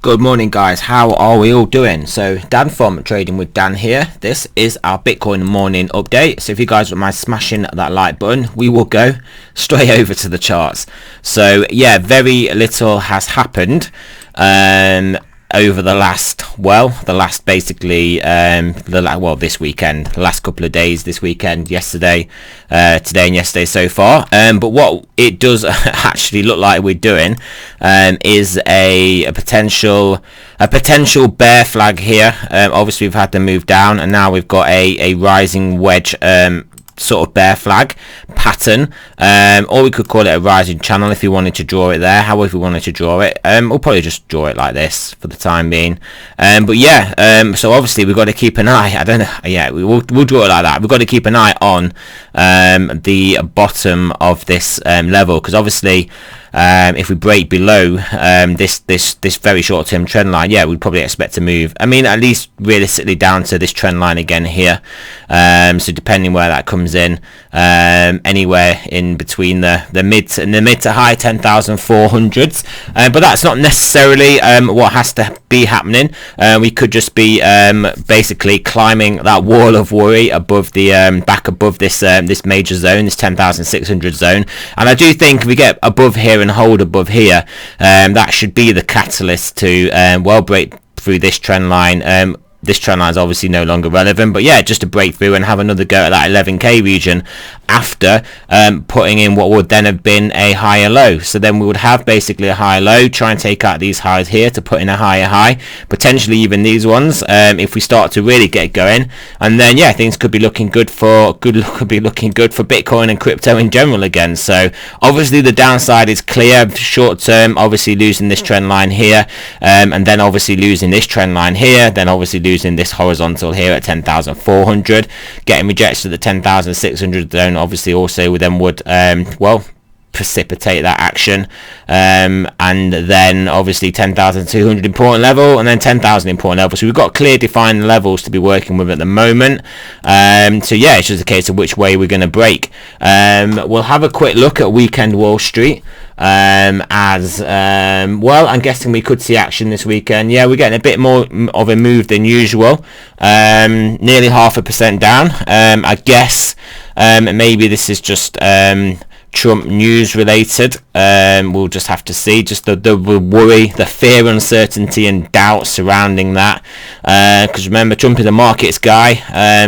Good morning guys, how are we all doing? So Dan from Trading with Dan here. This is our Bitcoin morning update. So if you guys don't mind smashing that like button, we will go straight over to the charts. So yeah, very little has happened over the last basically this weekend, the last couple of days, this weekend, yesterday, today and yesterday so far. But what it does actually look like we're doing is a potential bear flag here. Obviously we've had to move down, and now we've got a rising wedge sort of bear flag pattern, or we could call it a rising channel if you wanted to draw it there. However you wanted to draw it, we'll probably just draw it like this for the time being. But yeah, so obviously we've got to keep an eye. I don't know, yeah, we'll draw it like that. We've got to keep an eye on the bottom of this level, because obviously if we break below this very short-term trend line, yeah, we'd probably expect to move, I mean, at least realistically down to this trend line again here. So depending where that comes in, anywhere in between the mid to high 10,400s, but that's not necessarily what has to be happening. We could just be basically climbing that wall of worry above the back above this this major zone, this 10,600 zone, and I do think if we get above here and hold above here, that should be the catalyst to break through this trend line. This trend line is obviously no longer relevant, but yeah, just to break through and have another go at that 11k region after putting in what would then have been a higher low. So then we would have basically a higher low, try and take out these highs here to put in a higher high, potentially even these ones if we start to really get going. And then yeah, things could be looking good for Bitcoin and crypto in general again. So obviously the downside is clear short term, obviously losing this trend line here, and then obviously losing this trend line here, then obviously losing this horizontal here at 10,400, getting rejected at the 10,600 zone obviously also then would precipitate that action, and then obviously 10,200 important level, and then 10,000 important level. So we've got clear defined levels to be working with at the moment. So yeah, it's just a case of which way we're going to break. We'll have a quick look at weekend Wall Street. I'm guessing we could see action this weekend. Yeah, we're getting a bit more of a move than usual, nearly 0.5% down. I guess maybe this is just Trump news related. We'll just have to see, just the worry, the fear, uncertainty and doubt surrounding that, because remember, Trump is a markets guy,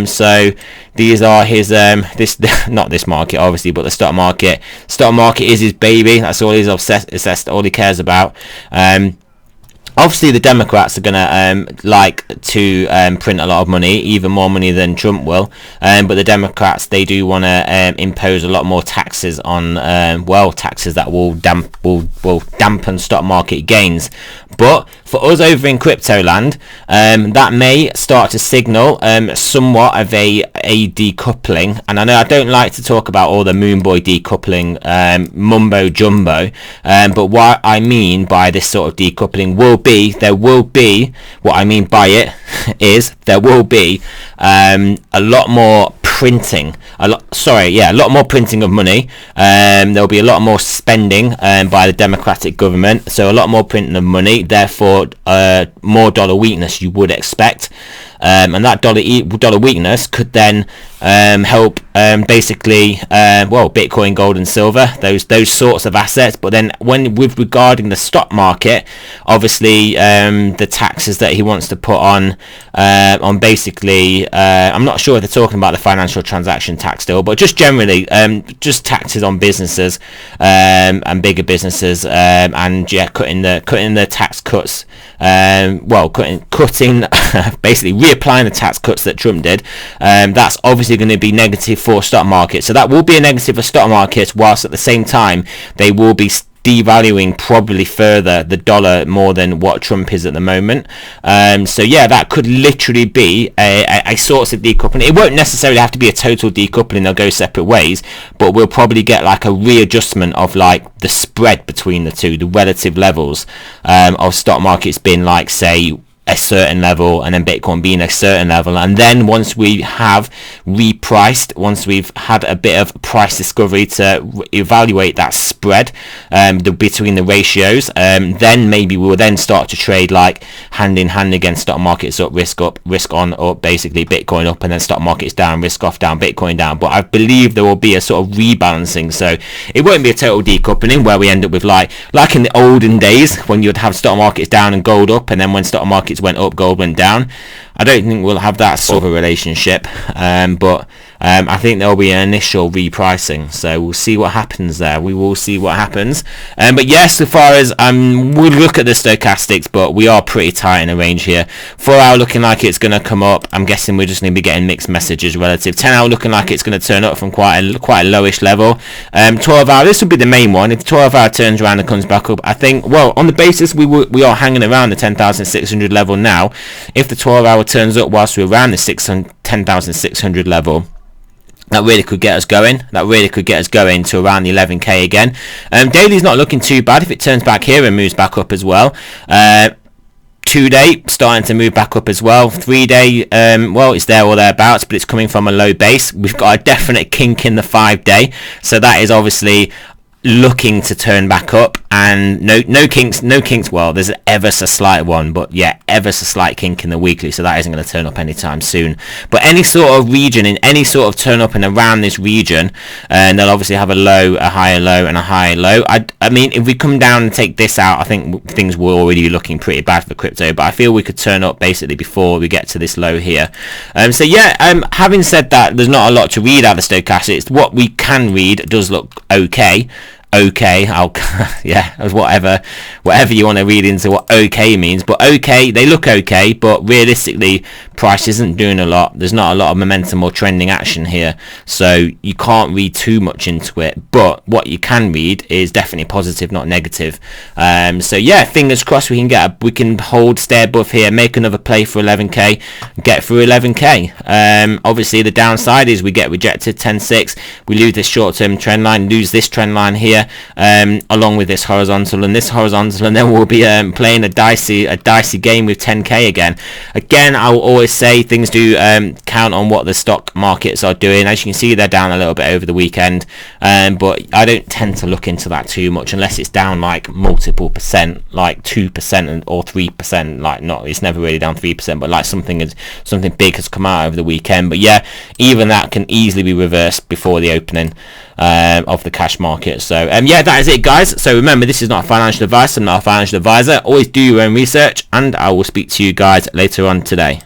so these are his not this market obviously, but the stock market is his baby. That's all he's obsessed, all he cares about. Obviously the Democrats are going to like to print a lot of money, even more money than Trump will, but the Democrats, they do want to impose a lot more taxes on taxes that will dampen stock market gains. But for us over in crypto land, that may start to signal somewhat of a decoupling. And I know I don't like to talk about all the moon boy decoupling mumbo jumbo, but what I mean by this sort of decoupling there will be what I mean by it is there will be a lot more printing, a lot more printing of money. There'll be a lot more spending by the Democratic government, so a lot more printing of money, therefore more dollar weakness you would expect, and that dollar weakness could then help basically Bitcoin, gold and silver, those sorts of assets. But then with regarding the stock market, obviously the taxes that he wants to put on basically I'm not sure if they're talking about the financial transaction tax still, but just generally just taxes on businesses and bigger businesses, and yeah, cutting the tax cuts, cutting basically reapplying the tax cuts that Trump did. That's obviously going to be negative for stock market, so that will be a negative for stock markets, whilst at the same time they will be devaluing probably further the dollar more than what Trump is at the moment. So yeah, that could literally be a sort of decoupling. It won't necessarily have to be a total decoupling, they'll go separate ways, but we'll probably get like a readjustment of like the spread between the two, the relative levels of stock markets being like, say, a certain level, and then Bitcoin being a certain level, and then once we have repriced, once we've had a bit of price discovery to evaluate that spread between the ratios, then maybe we will then start to trade like hand in hand against stock markets up, risk on up, basically Bitcoin up, and then stock markets down, risk off, down, Bitcoin down. But I believe there will be a sort of rebalancing, so it won't be a total decoupling where we end up with like in the olden days when you'd have stock markets down and gold up, and then when stock markets went up, gold went down. I don't think we'll have that sort of a relationship, but I think there'll be an initial repricing, so we'll see what happens there. We will see what happens. But yes, so far as we'll look at the stochastics, but we are pretty tight in a range here. 4 hour looking like it's going to come up. I'm guessing we're just going to be getting mixed messages relative. 10 hour looking like it's going to turn up from quite a lowish level. 12 hour, this will be the main one. If the 12 hour turns around and comes back up, I think, well, on the basis we are hanging around the 10,600 level now. If the 12 hour turns up whilst we're around the 10,600 level, that really could get us going. That really could get us going to around the 11k again. Daily's not looking too bad if it turns back here and moves back up as well. 2-day starting to move back up as well. 3-day, well, it's there or thereabouts, but it's coming from a low base. We've got a definite kink in the 5-day, so that is obviously looking to turn back up, and no kinks. Well, there's ever so slight one, but yeah, ever so slight kink in the weekly, so that isn't going to turn up anytime soon. But any sort of region, in any sort of turn up and around this region, and they'll obviously have a low, a higher low, and a higher low. I mean, if we come down and take this out, I think things were already looking pretty bad for crypto, but I feel we could turn up basically before we get to this low here. So yeah, having said that, there's not a lot to read out of the stochastics. What we can read does look okay. Yeah, whatever you want to read into what okay means, but okay, they look okay, but realistically price isn't doing a lot. There's not a lot of momentum or trending action here, so you can't read too much into it. But what you can read is definitely positive, not negative. So yeah, fingers crossed we can hold, stay above here, make another play for 11k, get through 11k. Obviously the downside is we get rejected 10.6, we lose this short-term trend line, lose this trend line here, along with this horizontal and this horizontal, and then we'll be playing a dicey game with 10k again. I will always say things do count on what the stock markets are doing. As you can see, they're down a little bit over the weekend, but I don't tend to look into that too much unless it's down like multiple percent, like 2% or 3%. Like, not, it's never really down 3%, but like something big has come out over the weekend. But yeah, even that can easily be reversed before the opening of the cash market. So yeah, that is it, guys. So remember, this is not financial advice. I'm not a financial advisor. Always do your own research, and I will speak to you guys later on today.